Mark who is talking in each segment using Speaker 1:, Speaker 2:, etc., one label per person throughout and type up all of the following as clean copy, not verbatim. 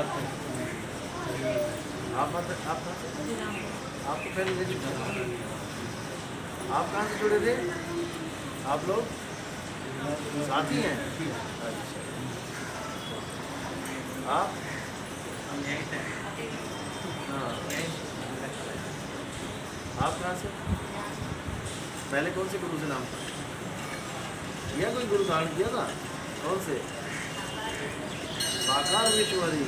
Speaker 1: आप कहाँ से? आप तो पहले ले चुके हैं। आप कहाँ से जुड़े थे? आप लोग साथी हैं? अच्छा। आप? हाँ। आप कहाँ से? पहले कौन से गुरु से नाम था? किया कोई गुरु धारण किया था? कौन से? साकार विश्वरी।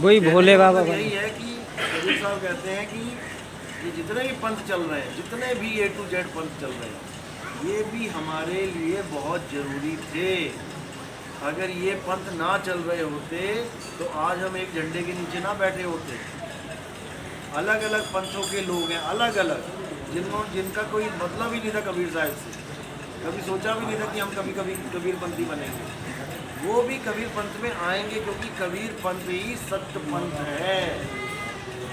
Speaker 2: वही भोले बाबा
Speaker 1: यही है कि कबीर साहब कहते हैं कि ये जितने भी पंथ चल रहे हैं, जितने भी A to Z पंथ चल रहे हैं, ये भी हमारे लिए बहुत ज़रूरी थे। अगर ये पंथ ना चल रहे होते तो आज हम एक झंडे के नीचे ना बैठे होते। अलग अलग पंथों के लोग हैं, अलग अलग, जिनका कोई मतलब ही नहीं था कबीर साहब से, कभी सोचा भी नहीं था कि हम कभी कभी कबीर पंथी बनेंगे। वो भी कबीर पंथ में आएंगे क्योंकि कबीर पंथ ही सत्य पंथ है।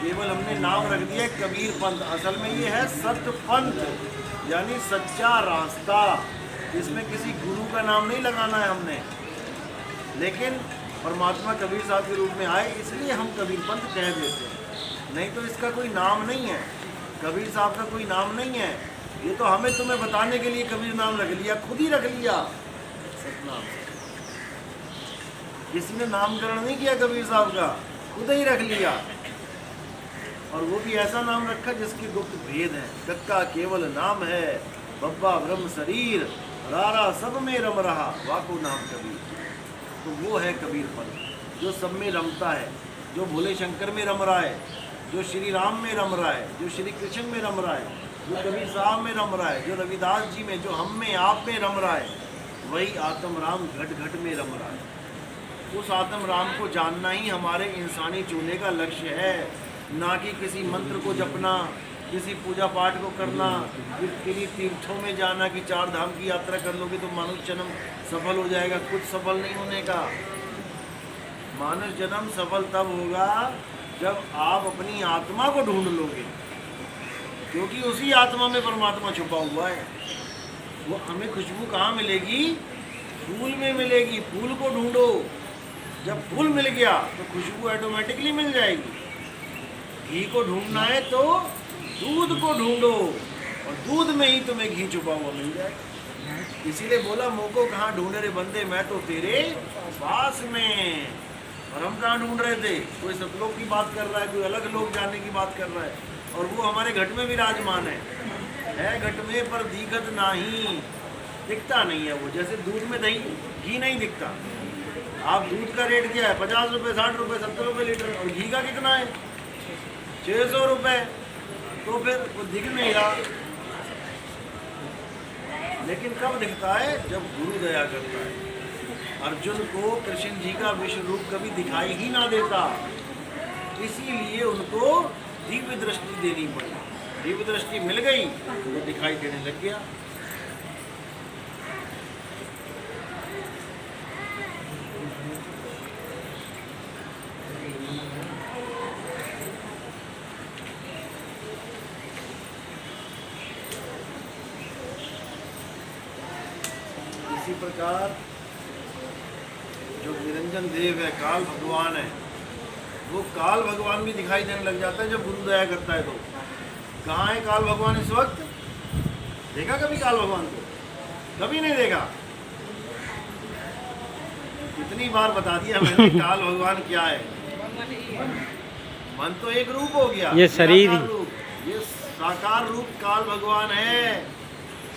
Speaker 1: केवल हमने नाम रख दिया कबीर पंथ, असल में ये है सत्य पंथ, यानी सच्चा रास्ता। इसमें किसी गुरु का नाम नहीं लगाना है हमने, लेकिन परमात्मा कबीर साहब के रूप में आए इसलिए हम कबीर पंथ कह देते हैं, नहीं तो इसका कोई नाम नहीं है। कबीर साहब का कोई नाम नहीं है, ये तो हमें तुम्हें बताने के लिए कबीर नाम रख लिया, खुद ही रख लिया सतनाम। किसी ने नामकरण नहीं किया कबीर साहब का, खुद ही रख लिया, और वो भी ऐसा नाम रखा जिसके गुप्त भेद है। कक्का केवल नाम है, बब्बा ब्रह्म शरीर, रारा सब में रम रहा, वाको नाम कबीर। तो वो है कबीर पंथ जो सब में रमता है, जो भोले शंकर में रम रहा है, जो श्री राम में रम रहा है, जो श्री कृष्ण में रम रहा है, जो कबीर साहब में रम रहा है, जो रविदास जी में, जो हम में, आप में रम रहा है, वही आत्म राम घट घट में रम रहा है। उस आत्म राम को जानना ही हमारे इंसानी चूने का लक्ष्य है, ना कि किसी मंत्र को जपना, किसी पूजा पाठ को करना, किन्हीं तीर्थों में जाना कि 4 धाम की यात्रा कर लोगे तो मानुष जन्म सफल हो जाएगा। कुछ सफल नहीं होने का। मानुष जन्म सफल तब होगा जब आप अपनी आत्मा को ढूंढ लोगे, क्योंकि उसी आत्मा में परमात्मा छुपा हुआ है। वो हमें खुशबू कहाँ मिलेगी? फूल में मिलेगी। फूल को ढूंढो, जब फूल मिल गया तो खुशबू ऑटोमेटिकली मिल जाएगी। घी को ढूंढना है तो दूध को ढूंढो, और दूध में ही तुम्हें घी छुपा हुआ मिल जाएगा। इसीलिए बोला मोको कहाँ ढूंढे रे बंदे, मैं तो तेरे पास में। और हम कहाँ ढूंढ रहे थे? कोई सतलोक की बात कर रहा है, कोई अलग लोग जाने की बात कर रहा है, और वो हमारे घट में विराजमान है घट में, पर दिखत नहीं, दिखता नहीं है वो। जैसे दूध में दही घी नहीं दिखता। आप दूध का रेट क्या है? 50 रुपये, 60 रुपये, 70 रुपये लीटर, और घी का कितना है? 600 रुपये। तो फिर वो दिख नहीं रहा। लेकिन कब दिखता है? जब गुरु दया करता है। अर्जुन को कृष्ण जी का विश्व रूप कभी दिखाई ही ना देता, इसीलिए उनको दिव्य दृष्टि देनी पड़ी। दिव्य दृष्टि मिल गई तो दिखाई देने लग गया। इसी प्रकार जो निरंजन देव है, काल भगवान है, वो काल भगवान भी दिखाई देने लग जाता है जब गुरु दया करता है। तो कहाँ है काल भगवान इस वक्त? देखा कभी काल भगवान को? कभी नहीं देखा। कितनी बार बता दिया मैंने काल भगवान क्या है। मन तो एक रूप हो गया,
Speaker 2: ये शरीर ही,
Speaker 1: ये साकार रूप काल भगवान है।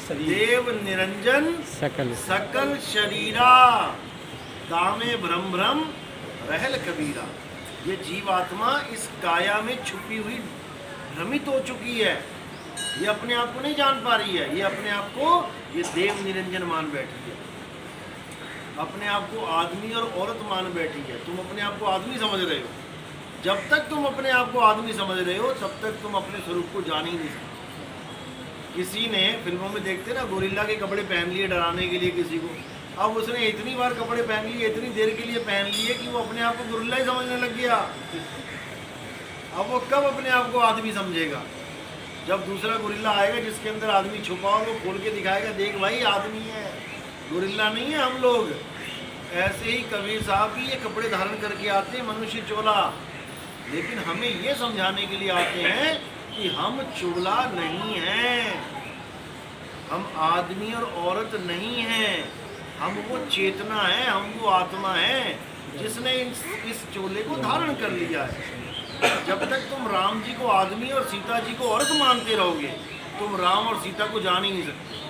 Speaker 1: देव निरंजन
Speaker 2: सकल
Speaker 1: सकल शरीरा, दामे भ्रम भ्रम रहल कबीरा। ये जीवात्मा इस काया में छुपी हुई भ्रमित हो चुकी है। ये अपने आप को नहीं जान पा रही है। ये अपने आप को ये देव निरंजन मान बैठी है, अपने आप को आदमी और औरत मान बैठी है। तुम अपने आप को आदमी समझ रहे हो। जब तक तुम अपने आप को आदमी समझ रहे हो तब तक तुम अपने स्वरूप को जान ही नहीं सकते। किसी ने फिल्मों में देखते ना, गोरिल्ला के कपड़े पहन लिए डराने के लिए किसी को। अब उसने इतनी बार कपड़े पहन लिए, इतनी देर के लिए पहन लिए कि वो अपने आप को गोरिल्ला ही समझने लग गया। अब वो कब अपने आप को आदमी समझेगा? जब दूसरा गोरिल्ला आएगा जिसके अंदर आदमी छुपा हो, वो खोल के दिखाएगा, देख भाई आदमी है, गोरिल्ला नहीं है हम लोग। ऐसे ही कबीर साहब भी ये कपड़े धारण करके आते हैं, मनुष्य चोला, लेकिन हमें ये समझाने के लिए आते हैं कि हम चोला नहीं हैं, हम आदमी और औरत नहीं हैं, हम वो चेतना है, हम वो आत्मा है जिसने इस चोले को धारण कर लिया है। जब तक तुम राम जी को आदमी और सीता जी को औरत मानते रहोगे, तुम राम और सीता को जान ही नहीं सकते।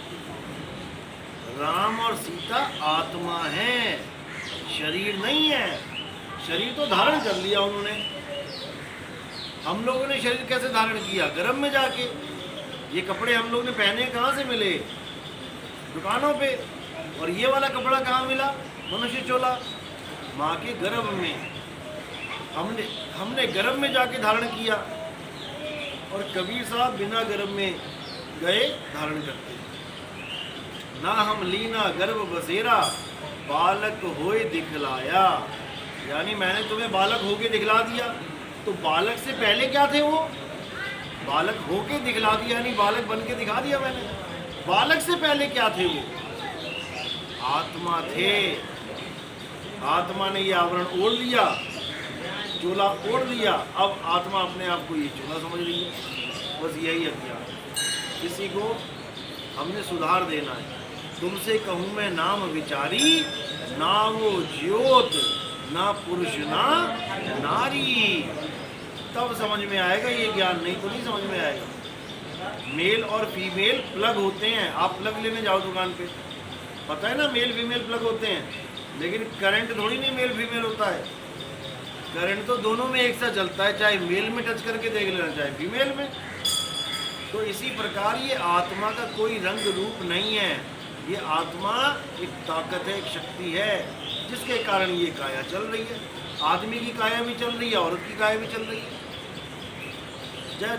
Speaker 1: राम और सीता आत्मा है, शरीर नहीं है। शरीर तो धारण कर लिया उन्होंने। हम लोगों ने शरीर कैसे धारण किया? गर्भ में जाके। ये कपड़े हम लोग ने पहने कहाँ से मिले? दुकानों पे। और ये वाला कपड़ा कहाँ मिला? मनुष्य चोला, माँ के गर्भ में। हमने गर्भ में जाके धारण किया। और कबीर साहब बिना गर्भ में गए धारण करते। ना हम लीना गर्भ बसेरा, बालक होए दिखलाया। यानी मैंने तुम्हें बालक होके दिखला दिया। तो बालक से पहले क्या थे वो? बालक होके दिखला दिया, यानी बालक बन के दिखा दिया मैंने। बालक से पहले क्या थे वो? आत्मा थे। आत्मा ने ये आवरण ओढ़ लिया, चोला ओढ़ लिया। अब आत्मा अपने आप को ये चोला समझ रही है। बस यही अज्ञान। इसी को हमने सुधार देना है। तुमसे कहूँ मैं नाम विचारी, ना वो ज्योत ना पुरुष ना नारी। तब समझ में आएगा ये ज्ञान, नहीं तो नहीं समझ में आएगा। मेल और फीमेल प्लग होते हैं। आप प्लग लेने जाओ दुकान पे, पता है ना मेल फीमेल प्लग होते हैं। लेकिन करंट थोड़ी नहीं मेल फीमेल होता है। करंट तो दोनों में एक साथ चलता है, चाहे मेल में टच करके देख लेना चाहे फीमेल में। तो इसी प्रकार ये आत्मा का कोई रंग रूप नहीं है। ये आत्मा एक ताकत है, एक शक्ति है, जिसके कारण ये काया चल रही है। आदमी की काया भी चल रही है, औरत की काया भी चल रही है।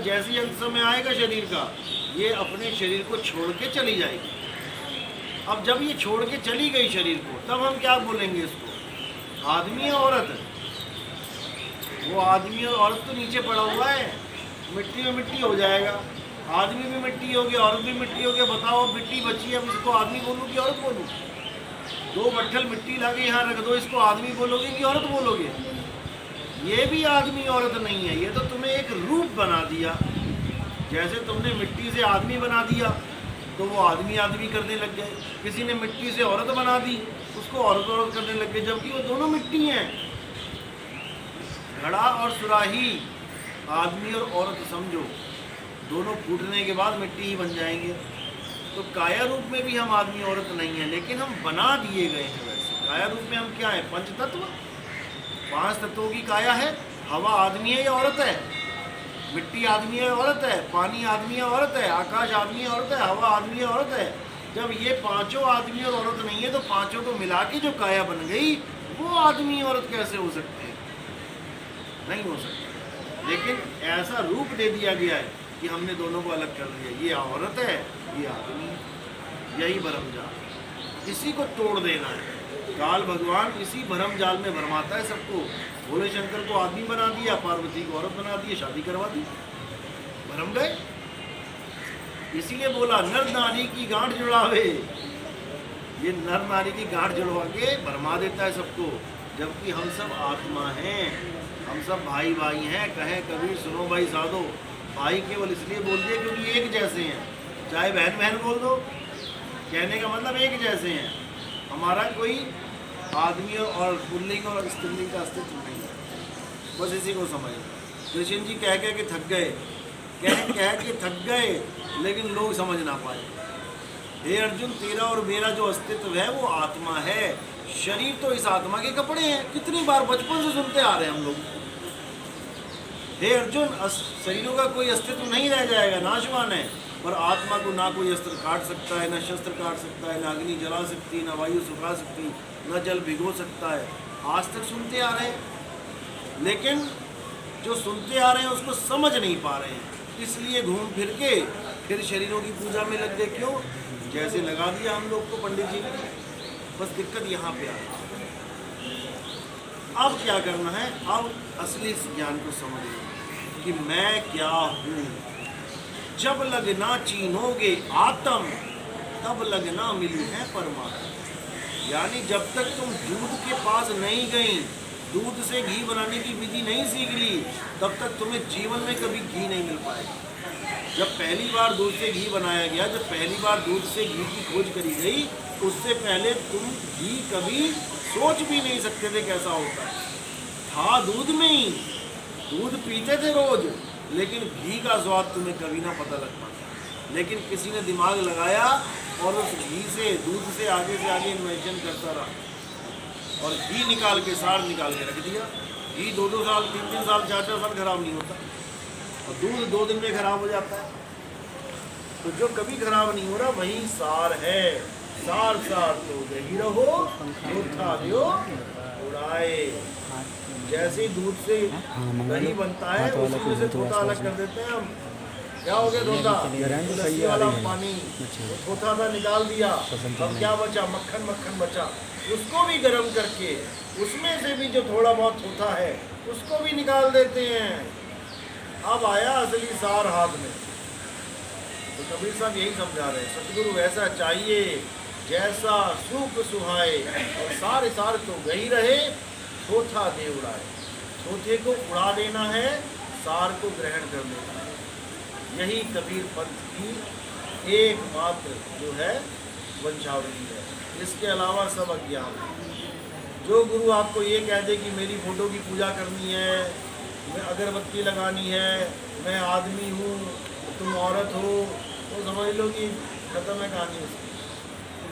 Speaker 1: जैसे अंत समय आएगा शरीर का, ये अपने शरीर को छोड़ के चली जाएगी। अब जब ये छोड़ के चली गई शरीर को, तब हम क्या बोलेंगे इसको? आदमी है औरत? वो आदमी और औरत तो नीचे पड़ा हुआ है, मिट्टी में मिट्टी हो जाएगा। आदमी भी मिट्टी हो गया, औरत भी मिट्टी हो गया। बताओ, मिट्टी बची है, अब इसको आदमी बोलूँ कि औरत बोलूँ? दो बट्ठल मिट्टी लाके यहाँ रख दो, इसको आदमी बोलोगे कि औरत बोलोगे? ये भी आदमी औरत नहीं है, ये तो तुम्हें एक रूप बना दिया। जैसे तुमने मिट्टी से आदमी बना दिया तो वो आदमी आदमी करने लग गए। किसी ने मिट्टी से औरत बना दी, उसको औरत औरत करने लग गए, जबकि वो दोनों मिट्टी हैं। घड़ा और सुराही, आदमी और औरत समझो, दोनों फूटने के बाद मिट्टी ही बन जाएंगे। तो काया रूप में भी हम आदमी औरत नहीं है, लेकिन हम बना दिए गए हैं वैसे। काया रूप में हम क्या है? पंच तत्व, 5 तत्वों की काया है। हवा आदमी है या औरत है? मिट्टी आदमी है, औरत है। पानी आदमी है, औरत है। आकाश आदमी है, औरत है। हवा आदमी है, औरत है। जब ये पांचों आदमी और औरत नहीं है, तो पांचों को मिला के जो काया बन गई, वो आदमी औरत कैसे हो सकते हैं? नहीं हो सकते। लेकिन ऐसा रूप दे दिया गया है कि हमने दोनों को अलग कर दिया। ये औरत है, ये आदमी है। यही भरमजाल, इसी को तोड़ देना है। काल भगवान इसी भरम जाल में भरमाता है सबको। भोले शंकर को आदमी बना दिया, पार्वती को औरत बना दी, शादी करवा दी, भरम गए। इसीलिए बोला नर नारी की गांठ जुड़ावे। ये नर नारी की गांठ जुड़वा के भरमा देता है सबको, जबकि हम सब आत्मा हैं, हम सब भाई भाई हैं। कहे कबीर सुनो भाई साधो। भाई केवल इसलिए बोल दिए क्योंकि एक जैसे हैं। चाहे बहन बहन बोल दो, कहने का मतलब एक जैसे हैं। हमारा कोई आदमी और पुल्लिंग और स्त्रीलिंग का अस्तित्व नहीं है। बस इसी को समझ। कृष्ण जी कह के थक गए, कह के थक गए, लेकिन लोग समझ ना पाए। हे अर्जुन, तेरा और मेरा जो अस्तित्व है वो आत्मा है। शरीर तो इस आत्मा के कपड़े हैं। कितनी बार बचपन से सुनते आ रहे हैं हम लोग। हे अर्जुन, शरीरों का कोई अस्तित्व नहीं रह जाएगा, नाशवान है। पर आत्मा को ना कोई अस्त्र काट सकता है, ना शस्त्र काट सकता है, ना अग्नि जला सकती, ना वायु सुखा सकती, ना जल भिगो सकता है। आज तक सुनते आ रहे हैं, लेकिन जो सुनते आ रहे हैं उसको समझ नहीं पा रहे हैं। इसलिए घूम फिर के फिर शरीरों की पूजा में लग गए। क्यों? जैसे लगा दिया हम लोग को पंडित जी ने। बस दिक्कत यहाँ पे आ रही। अब क्या करना है? अब असली ज्ञान को समझिए कि मैं क्या हूँ। जब लगना चीनोगे आत्म, तब लगना मिली है परमात्मा। यानी जब तक तुम दूध के पास नहीं गई, दूध से घी बनाने की विधि नहीं सीख ली, तब तक तुम्हें जीवन में कभी घी नहीं मिल पाएगा। जब पहली बार दूध से घी बनाया गया, जब पहली बार दूध से घी की खोज करी गई, उससे पहले तुम घी कभी सोच भी नहीं सकते थे कैसा होता है। था दूध में ही, दूध पीते थे रोज, लेकिन घी का स्वाद तुम्हें कभी ना पता लग पाता। लेकिन किसी ने दिमाग लगाया और उस घी से, दूध से आगे इन्वेंशन करता रहा और घी निकाल के, सार निकाल के रख दिया। घी 2-2 साल, 3-3 साल, 4-4 साल खराब नहीं होता और दूध 2 दिन में खराब हो जाता है। तो जो कभी खराब नहीं हो रहा वही सार है। सार सार तो यही रहो, था दियो उड़ाए। जैसे ही दूध से दही बनता है, उसमें से थोथा अलग कर देते हैं हम। क्या हो गया थोथा? लस्सी वाला पानी, थोथा था निकाल दिया, अब क्या बचा? मक्खन बचा। उसको भी गर्म करके उसमें से भी जो थोड़ा बहुत थोथा है उसको भी निकाल देते हैं। अब आया असली सार हाथ में। तो कबीर साहब यही समझा रहे हैं, सतगुरु वैसा चाहिए जैसा सुख सुहाए, और सारे सार तो गई रहे, थोथा दे उड़ाए। थोथे को उड़ा देना है, सार को ग्रहण कर लेना है। यही कबीर पंथ की एकमात्र जो है वंशावली है। इसके अलावा सब अज्ञान है। जो गुरु आपको ये कह दे कि मेरी फोटो की पूजा करनी है, मैं अगरबत्ती लगानी है, मैं आदमी हूँ, तुम औरत हो, तो समझ लो कि खत्म है कहानी उसकी।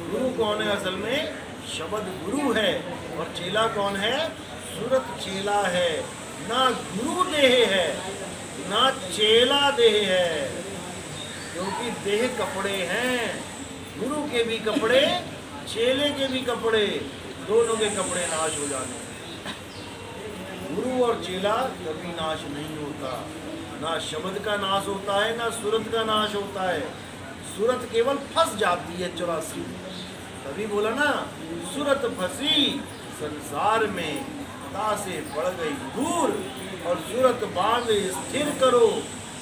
Speaker 1: गुरु कौन है असल में? शब्द गुरु है। और चेला कौन है? सूरत चेला है। ना गुरु देह है, ना चेला देह है, क्योंकि देह कपड़े हैं। गुरु के भी कपड़े, चेले के भी कपड़े, दोनों के कपड़े नाश हो जाने। गुरु और चेला कभी नाश नहीं होता। ना शब्द का नाश होता है, ना सूरत का नाश होता है। सूरत केवल फंस जाती है 84। तभी बोला ना, सूरत फंसी संसार में, ता से पड़ गई दूर, और सूरत बांध स्थिर करो,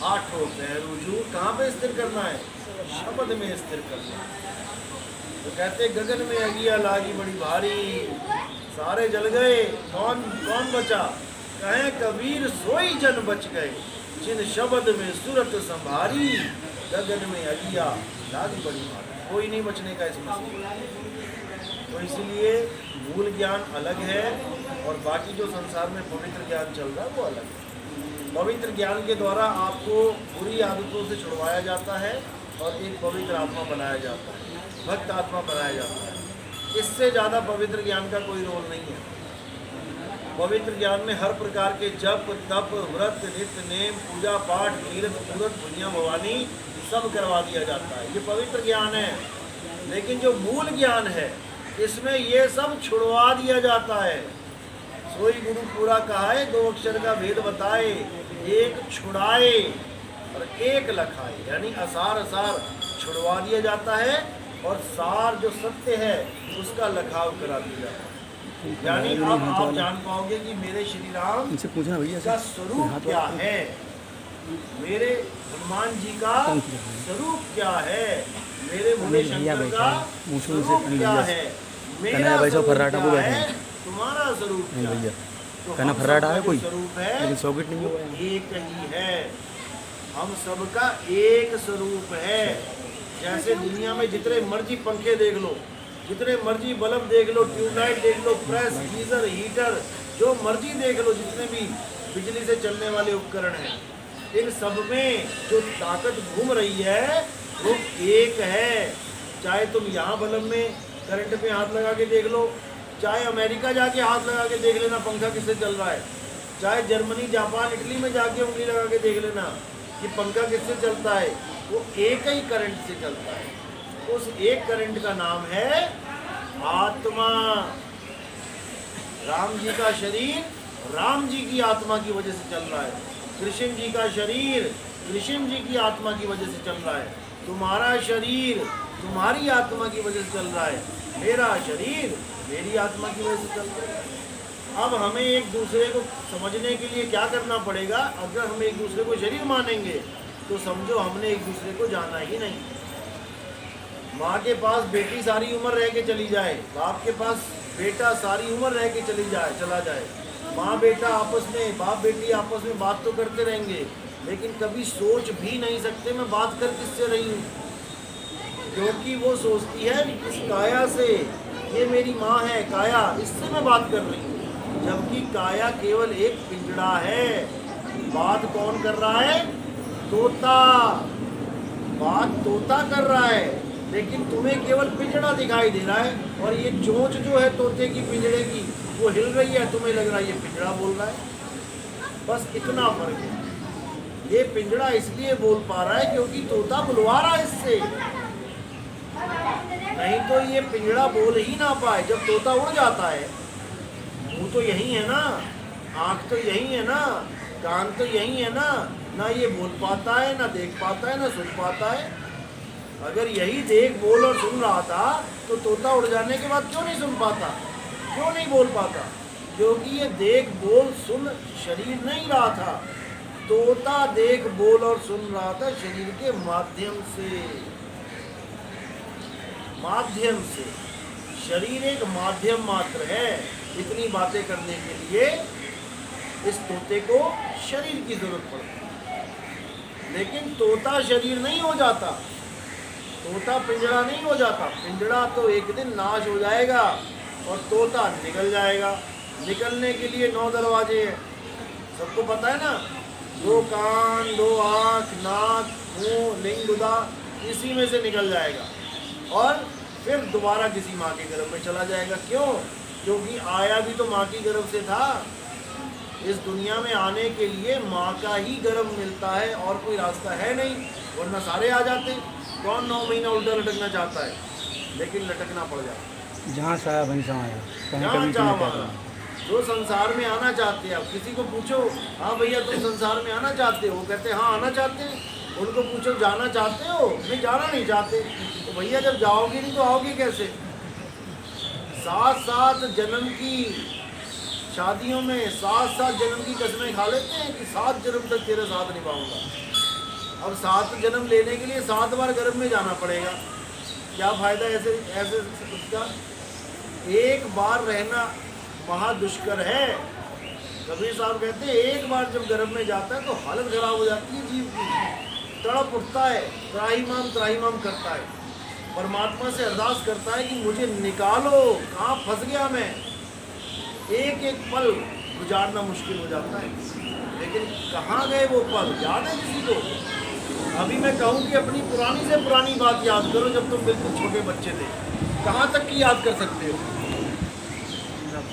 Speaker 1: आठों पैरू जूर। कहाँ पे स्थिर करना है? शब्द में स्थिर करना है। तो कहते गगन में अगिया लागी बड़ी भारी, सारे जल गए, कौन कौन बचा? कहे कबीर सोई जन बच गए, जिन शब्द में सूरत संभारी, गगन में अगिया लागी बड़ी भारी। कोई नहीं बचने का इसमें से। तो इसलिए मूल ज्ञान अलग है और बाकी जो संसार में पवित्र ज्ञान चल रहा है वो अलग है। पवित्र ज्ञान के द्वारा आपको बुरी आदतों से छुड़वाया जाता है और एक पवित्र आत्मा बनाया जाता है, भक्त आत्मा बनाया जाता है। इससे ज़्यादा पवित्र ज्ञान का कोई रोल नहीं है। पवित्र ज्ञान में हर प्रकार के जप, तप, व्रत, नित्य नेम, पूजा पाठ, तीर्थ, पूरत, पुण्य, भवानी सब करवा दिया जाता है। ये पवित्र ज्ञान है। लेकिन जो मूल ज्ञान है इसमें ये सब छुड़वा दिया जाता है। सोई गुरु पूरा कहा है, 2 अक्षर का भेद बताए, एक छुड़ाए और एक लखाए। यानी असार असार छुड़वा दिया जाता है और सार जो सत्य है उसका लखाव करा दिया जाता है। यानी अब आप जान पाओगे कि मेरे श्री राम का स्वरूप क्या है, मेरे हनुमान जी का स्वरूप क्या है, मेरे भोले शंकर का स्वरूप क्या है, मेरा स्वरूप क्या है, तुम्हारा स्वरूप क्या है। तो हम सबका स्वरूप है एक ही है। हम सबका एक स्वरूप है। जैसे दुनिया में जितने मर्जी पंखे देख लो, जितने मर्जी बल्ब देख लो, ट्यूबलाइट देख लो, प्रेस, गीजर, हीटर, जो मर्जी देख लो, जितने भी बिजली से चलने वाले उपकरण हैं, इन सब में जो ताकत घूम रही है वो एक है। चाहे तुम यहाँ बल्ब में करंट पे हाथ लगा के देख लो, चाहे अमेरिका जाके हाथ लगा के देख लेना पंखा किससे चल रहा है, चाहे जर्मनी, जापान, इटली में जाके उंगली लगा के देख लेना कि पंखा किससे चलता है, वो एक ही करंट से चलता है। उस एक करंट का नाम है आत्मा। राम जी का शरीर राम जी की आत्मा की वजह से चल रहा है, कृष्ण जी का शरीर कृष्ण जी की आत्मा की वजह से चल रहा है, तुम्हारा शरीर तुम्हारी आत्मा की वजह से चल रहा है, मेरा शरीर मेरी आत्मा की वजह से चल रहा है। अब हमें एक दूसरे को समझने के लिए क्या करना पड़ेगा? अगर हम एक दूसरे को शरीर मानेंगे तो समझो हमने एक दूसरे को जाना ही नहीं। माँ के पास बेटी सारी उम्र रह के चली जाए, बाप के पास बेटा सारी उम्र रह के चला जाए, माँ बेटा आपस में, बाप बेटी आपस में बात तो करते रहेंगे, लेकिन कभी सोच भी नहीं सकते मैं बात कर किससे रही हूँ, क्योंकि वो सोचती है इस काया से, ये मेरी माँ है काया, इससे मैं बात कर रही हूँ, जबकि काया केवल एक पिंजड़ा है। बात कौन कर रहा है? तोता। बात तोता कर रहा है, लेकिन तुम्हें केवल पिंजड़ा दिखाई दे रहा है, और ये चोंच जो है तोते की पिंजड़े की वो हिल रही है, तुम्हें लग रहा है ये पिंजड़ा बोल रहा है। बस इतना फर्क है। ये पिंजड़ा इसलिए बोल पा रहा है क्योंकि तोता बुलवा रहा है इससे, नहीं तो ये पिंजड़ा बोल ही ना पाए। जब तोता उड़ जाता है, मुंह तो यही है ना, आँख तो यही है ना, कान तो यही है ना ये बोल पाता है, ना देख पाता है, ना सुन पाता है। अगर यही देख बोल और सुन रहा था तो तोता उड़ जाने के बाद क्यों नहीं सुन पाता, क्यों नहीं बोल पाता? क्योंकि ये देख बोल सुन शरीर नहीं रहा था, तोता देख बोल और सुन रहा था शरीर के माध्यम से। शरीर एक माध्यम मात्र है। इतनी बातें करने के लिए इस तोते को शरीर की जरूरत पड़ती है, लेकिन तोता शरीर नहीं हो जाता, तोता पिंजड़ा नहीं हो जाता। पिंजड़ा तो एक दिन नाश हो जाएगा और तोता निकल जाएगा। निकलने के लिए 9 दरवाजे हैं, सबको पता है ना, 2 कान, 2 आँख, नाक, मुंह, लिंग, गुदा, इसी में से निकल जाएगा और फिर दोबारा किसी माँ के गर्भ में चला जाएगा। क्यों? क्योंकि आया भी तो माँ की गर्भ से था। इस दुनिया में आने के लिए माँ का ही गर्भ मिलता है, और कोई रास्ता है नहीं, वरना सारे आ जाते। कौन 9 महीना उल्टा लटकना चाहता है? लेकिन लटकना पड़ जाता।
Speaker 2: जहाँ चाहा वहीं समाया,
Speaker 1: जहाँ चाहा वहाँ। जो संसार में आना चाहते हैं, अब किसी को पूछो, हाँ भैया तुम संसार में आना चाहते हो? वो कहते हैं हाँ आना चाहते हैं। उनको पूछो जाना चाहते हो? नहीं, जाना नहीं चाहते। तो भैया जब जाओगे नहीं तो आओगे कैसे? 7-7 जन्म की शादियों में 7-7 जन्म की कसमें खा लेते हैं कि 7 जन्म तक तेरे साथ निभाऊंगा। अब 7 जन्म लेने के लिए 7 बार गर्भ में जाना पड़ेगा। क्या फायदा ऐसे उसका? एक बार रहना महादुष्कर है। कबीर साहब कहते हैं एक बार जब गर्भ में जाता है तो हालत खराब हो जाती है जीव की, तड़प उठता है, त्राहिमाम करता है, परमात्मा से अरदास करता है कि मुझे निकालो, कहाँ फंस गया मैं। एक एक पल गुजारना मुश्किल हो जाता है, लेकिन कहाँ गए वो पल? याद है किसी को? अभी मैं कहूँ कि अपनी पुरानी से पुरानी बात याद करो, जब तुम बिल्कुल छोटे बच्चे थे, कहाँ तक की याद कर सकते हो?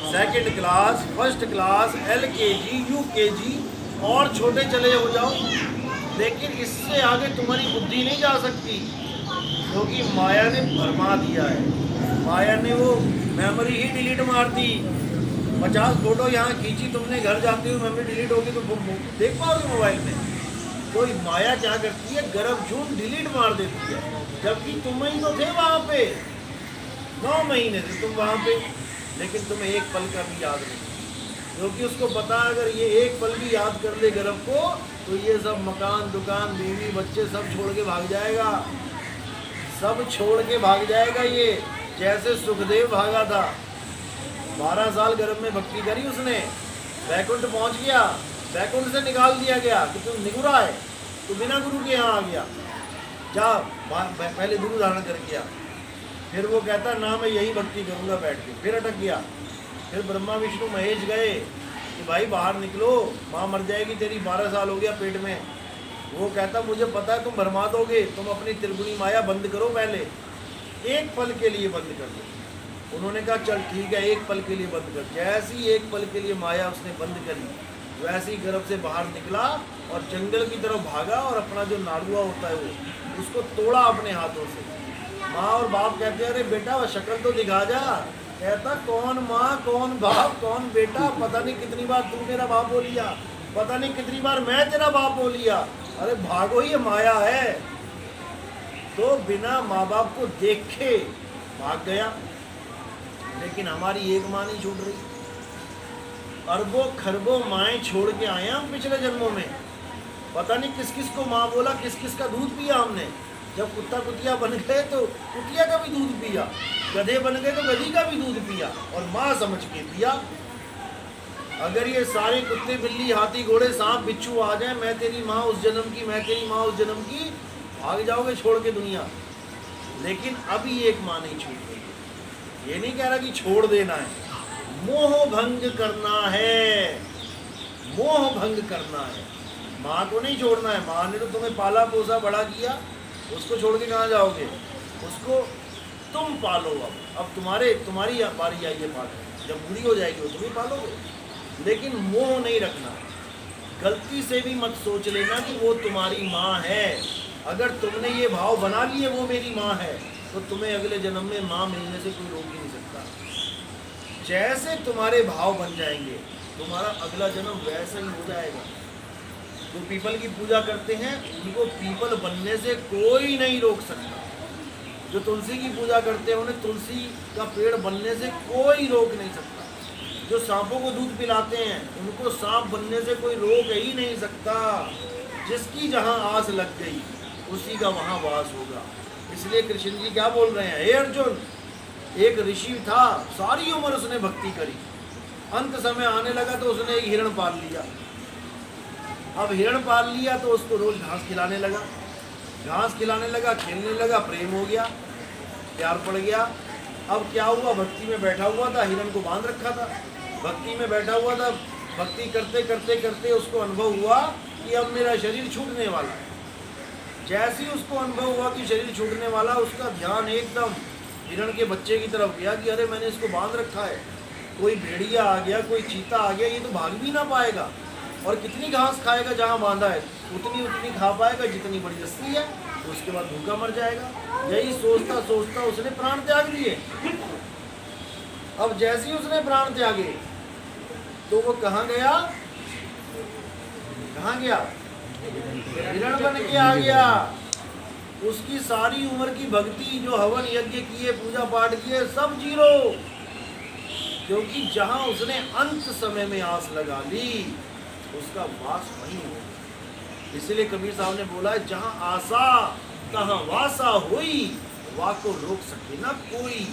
Speaker 1: 2nd class, 1st class, LKG, UKG और छोटे चले हो जाओ, लेकिन इससे आगे तुम्हारी बुद्धि नहीं जा सकती, क्योंकि माया ने भरमा दिया है। माया ने वो मेमोरी ही डिलीट मार दी। 50 फोटो यहाँ खींची तुमने, घर जाते हुए मेमोरी डिलीट होगी तो देख पाओगे मोबाइल में। कोई माया क्या करती है? गर्भ जून डिलीट मार देती है, जबकि तुम ही तो थे वहाँ पे, 9 महीने से तुम वहाँ पे, लेकिन तुम्हें एक पल का भी याद नहीं, क्योंकि उसको पता अगर ये एक पल भी याद कर ले गर्भ को तो ये सब मकान, दुकान, बीवी, बच्चे सब छोड़ के भाग जाएगा, सब छोड़ के भाग जाएगा। ये जैसे सुखदेव भागा था, 12 साल गर्भ में भक्ति करी उसने, वैकुंठ पहुंच गया, वैकुंठ से निकाल दिया गया कि तू निगुरा है, तू बिना गुरु के यहाँ आ गया, जा पहले गुरु धारण कर गया। फिर वो कहता ना मैं यही भक्ति करूँगा बैठ के, फिर अटक गया। फिर ब्रह्मा विष्णु महेश गए कि भाई बाहर निकलो, माँ मर जाएगी तेरी, 12 साल हो गया पेट में। वो कहता मुझे पता है तुम भरमा दोगे, तुम अपनी त्रिगुणी माया बंद करो, पहले एक पल के लिए बंद कर दो। उन्होंने कहा चल ठीक है, एक पल के लिए बंद कर। जैसी एक पल के लिए माया उसने बंद करी, वैसे ही गर्भ से बाहर निकला और जंगल की तरफ भागा, और अपना जो नाड़ुआ होता है वो उसको तोड़ा अपने हाथों से। माँ और बाप कहते हैं अरे बेटा वो शक्ल तो दिखा जा। कहता कौन माँ, कौन बाप, कौन बेटा, पता नहीं कितनी बार तू मेरा बाप हो लिया, पता नहीं कितनी बार मैं तेरा बाप हो लिया। अरे भागो, ये माया है। तो बिना माँ बाप को देखे भाग गया। लेकिन हमारी एक माँ नहीं छूट रही, अरबों खरबों माएँ छोड़ के आए हम पिछले जन्मों में। पता नहीं किस किस को माँ बोला, किस किस का दूध पिया हमने, जब कुत्ता कुतिया बन गए तो कुतिया का भी दूध पिया, गधे बन गए तो गधी का भी दूध पिया और माँ समझ के पिया। अगर ये सारे कुत्ते बिल्ली हाथी घोड़े सांप बिच्छू आ जाए, मैं तेरी माँ उस जन्म की, मैं तेरी माँ उस जन्म की, भाग जाओगे छोड़ के दुनिया। लेकिन अभी एक माँ नहीं छूट गई। ये नहीं कह रहा कि छोड़ देना है, मोह भंग करना है, मोह भंग करना है। माँ को नहीं छोड़ना है, माँ ने तो तुम्हें पाला पोसा बड़ा किया, उसको छोड़ के कहाँ जाओगे? उसको तुम पालो। अब तुम्हारी बारी आई है पालने, जब बूढ़ी हो जाएगी वो तुम ही पालोगे। लेकिन मोह नहीं रखना, गलती से भी मत सोच लेना कि वो तुम्हारी माँ है। अगर तुमने ये भाव बना लिए वो मेरी माँ है, तो तुम्हें अगले जन्म में माँ मिलने से कोई रोक ही नहीं सकता। जैसे तुम्हारे भाव बन जाएंगे, तुम्हारा अगला जन्म वैसा ही हो जाएगा। जो पीपल की पूजा करते हैं उनको पीपल बनने से कोई नहीं रोक सकता। जो तुलसी की पूजा करते हैं उन्हें तुलसी का पेड़ बनने से कोई रोक नहीं सकता। जो सांपों को दूध पिलाते हैं उनको सांप बनने से कोई रोक ही नहीं सकता। जिसकी जहाँ आस लग गई उसी का वहाँ वास होगा। इसलिए कृष्ण जी क्या बोल रहे हैं? हे अर्जुन, एक ऋषि था, सारी उम्र उसने भक्ति करी, अंत समय आने लगा तो उसने एक हिरण पाल लिया। अब हिरण पाल लिया तो उसको रोज घास खिलाने लगा, घास खिलाने लगा, खेलने लगा, प्रेम हो गया, प्यार पड़ गया। अब क्या हुआ? भक्ति में बैठा हुआ था, हिरण को बांध रखा था, भक्ति में बैठा हुआ था, भक्ति करते करते करते उसको अनुभव हुआ कि अब मेरा शरीर छूटने वाला है। जैसे ही उसको अनुभव हुआ कि शरीर छूटने वाला, उसका ध्यान एकदम हिरण के बच्चे की तरफ गया कि अरे मैंने इसको बांध रखा है, कोई भेड़िया आ गया, कोई चीता आ गया, ये तो भाग भी ना पाएगा, और कितनी घास खाएगा जहाँ बांधा है, उतनी खा पाएगा जितनी बड़ी रस्सी है, तो उसके बाद भूखा मर जाएगा। यही सोचता सोचता उसने प्राण त्याग दिए। अब जैसे ही उसने प्राण त्यागे तो वो कहाँ गया? कहाँ गया? हिरण बन के आ गया। उसकी सारी उम्र की भक्ति, जो हवन यज्ञ किए, पूजा पाठ किए, सब जीरो। क्योंकि जहां उसने अंत समय में आस लगा ली उसका वास वहीं हो। इसलिए कबीर साहब ने बोला है, जहां आशा तहां वासा हुई, वाह को रोक सके ना कोई।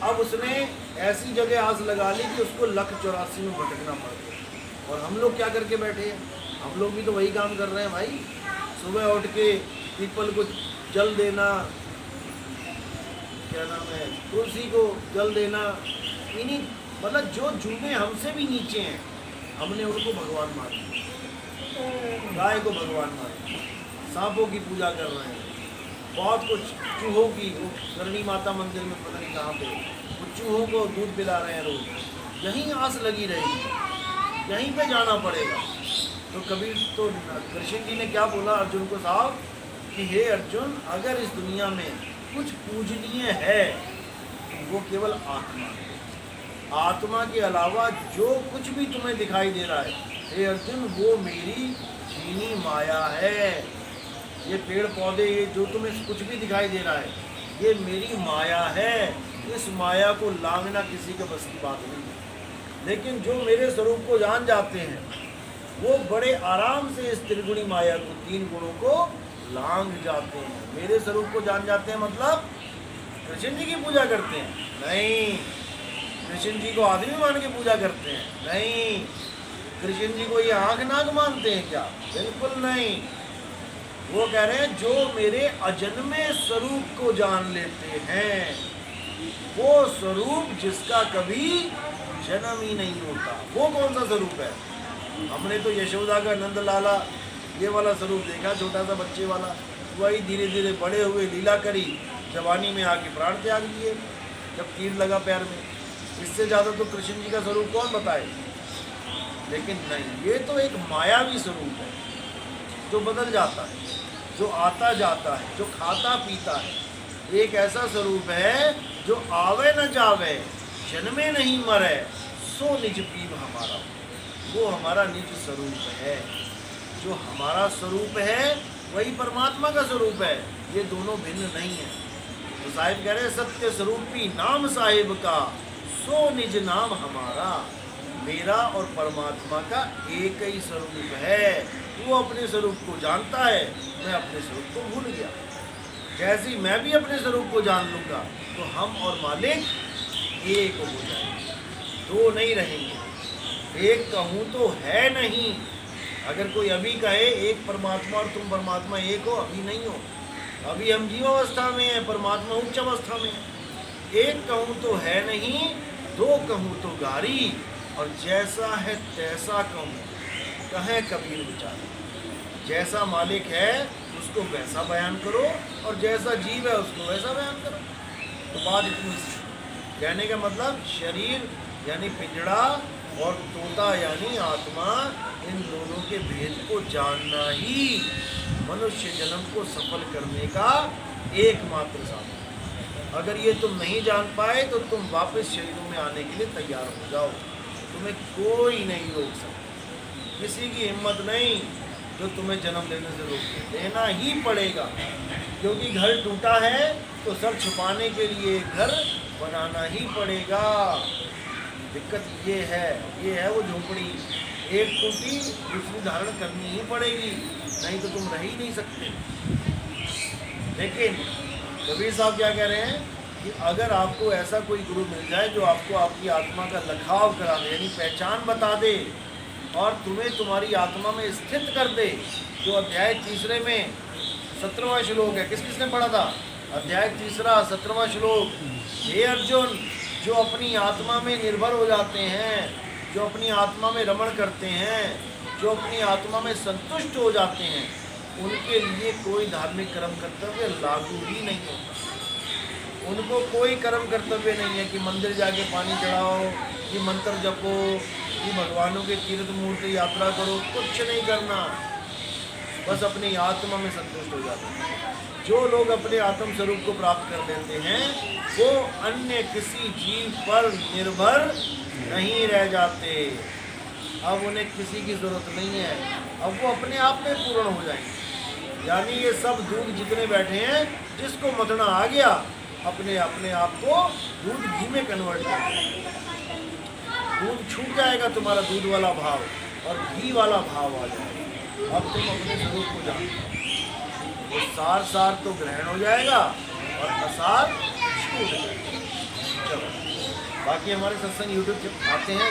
Speaker 1: अब उसने ऐसी जगह आस लगा ली कि उसको 1,84 में भटकना पड़ गया। और हम लोग क्या करके बैठे हैं? हम लोग भी तो वही काम कर रहे हैं भाई। सुबह उठ के पीपल को जल देना, क्या नाम है, तुलसी को जल देना, इन्हीं मतलब जो जुम्मे हमसे भी नीचे हैं, हमने उनको भगवान मान लिया, गाय को भगवान मान लिया, सांपों की पूजा कर रहे हैं, बहुत कुछ, चूहों की, वो करणी माता मंदिर में पता नहीं कहाँ पे, वो चूहों को दूध पिला रहे हैं रोज। यहीं आस लगी रहेगी, यहीं पे जाना पड़ेगा। तो कबीर तो कृष्ण जी ने क्या बोला अर्जुन को साहब कि हे अर्जुन, अगर इस दुनिया में कुछ पूजनीय है वो केवल आत्मा है। आत्मा के अलावा जो कुछ भी तुम्हें दिखाई दे रहा है, हे अर्जुन, वो मेरी छीनी माया है। ये पेड़ पौधे, ये जो तुम्हें कुछ भी दिखाई दे रहा है, ये मेरी माया है। इस माया को लांघना किसी के बस की बात नहीं है। लेकिन जो मेरे स्वरूप को जान जाते हैं वो बड़े आराम से इस त्रिगुणी माया को, 3 गुणों को लांघ जाते हैं। मेरे स्वरूप को जान जाते हैं मतलब कृष्ण जी की पूजा करते हैं? नहीं। कृष्ण जी को आदमी मान के पूजा करते हैं? नहीं। कृष्ण जी को ये आंख नाक मानते हैं क्या? बिल्कुल नहीं। वो कह रहे हैं जो मेरे अजन्मे स्वरूप को जान लेते हैं, वो स्वरूप जिसका कभी जन्म ही नहीं होता। वो कौन सा स्वरूप है? हमने तो यशोदा का नंद लाला ये वाला स्वरूप देखा, छोटा सा बच्चे वाला। वही धीरे धीरे बड़े हुए, लीला करी, जवानी में आके प्राण त्याग दिए जब तीर लगा पैर में। इससे ज़्यादा तो कृष्ण जी का स्वरूप कौन बताए? लेकिन नहीं, ये तो एक मायावी स्वरूप है जो बदल जाता है, जो आता जाता है, जो खाता पीता है। एक ऐसा स्वरूप है जो आवे न जावे, जन्मे नहीं मरे, सो निज प्रीम हमारा। वो हमारा निज स्वरूप है। जो हमारा स्वरूप है वही परमात्मा का स्वरूप है। ये दोनों भिन्न नहीं है। तो साहिब कह रहे हैं, सत्य स्वरूपी नाम साहिब का, सो निज नाम हमारा। मेरा और परमात्मा का एक ही स्वरूप है। वो अपने स्वरूप को जानता है, मैं अपने स्वरूप को भूल गया। जैसे ही मैं भी अपने स्वरूप को जान लूँगा तो हम और मालिक एक हो जाएंगे, दो नहीं रहेंगे। एक कहूँ तो है नहीं। अगर कोई अभी कहे एक परमात्मा और तुम परमात्मा एक हो, अभी नहीं हो। अभी हम जीव अवस्था में है, परमात्मा उच्च अवस्था में है। एक कहूँ तो है नहीं, दो कहूँ तो गारी, और जैसा है तैसा कहूँ, कहें कबीर विचार। जैसा मालिक है उसको वैसा बयान करो, और जैसा जीव है उसको वैसा बयान करो। तो बात इतनी सी। कहने का मतलब शरीर यानी पिंजड़ा और तोता यानी आत्मा, इन दोनों के भेद को जानना ही मनुष्य जन्म को सफल करने का एकमात्र साधन है। अगर ये तुम नहीं जान पाए तो तुम वापस शरीरों में आने के लिए तैयार हो जाओ। तुम्हें कोई नहीं रोक सकता, किसी की हिम्मत नहीं जो तुम्हें जन्म लेने से रोके। लेना ही पड़ेगा, क्योंकि घर टूटा है तो सर छुपाने के लिए घर बनाना ही पड़ेगा। दिक्कत ये है वो झोपड़ी, एक टूटी दूसरी धारण करनी ही पड़ेगी, नहीं तो तुम रह ही नहीं सकते। लेकिन कबीर साहब क्या कह रहे हैं कि अगर आपको ऐसा कोई गुरु मिल जाए जो आपको आपकी आत्मा का लखाव करा दे, यानी पहचान बता दे और तुम्हें तुम्हारी आत्मा में स्थित कर दे, जो अध्याय 3 में 17वां श्लोक है। किस किसने पढ़ा था? अध्याय 3 17वां श्लोक। हे अर्जुन, जो अपनी आत्मा में निर्भर हो जाते हैं, जो अपनी आत्मा में रमण करते हैं, जो अपनी आत्मा में संतुष्ट हो जाते हैं, उनके लिए कोई धार्मिक कर्म कर्तव्य लागू ही नहीं होता। उनको कोई कर्म कर्तव्य नहीं है कि मंदिर जाके पानी चढ़ाओ, कि मंत्र जपो, कि भगवानों के तीर्थ मूर्ति यात्रा करो, कुछ नहीं करना। बस अपनी आत्मा में संतुष्ट हो जाते हैं। जो लोग अपने आत्म स्वरूप को प्राप्त कर लेते हैं वो अन्य किसी जीव पर निर्भर नहीं रह जाते। अब उन्हें किसी की ज़रूरत नहीं है, अब वो अपने आप में पूर्ण हो जाएंगे। यानी ये सब दूध जितने बैठे हैं, जिसको मतना आ गया अपने आप को दूध घी में कन्वर्ट कर देगा। दूध छूट जाएगा तुम्हारा दूध वाला भाव और घी वाला भाव आ जाएगा। अब तुम अपने स्वरूप को जानते हो, वो सार तो ग्रहण हो जाएगा और असार छूट जाएगा। चलो, बाकी हमारे सत्संग यूट्यूब आते हैं।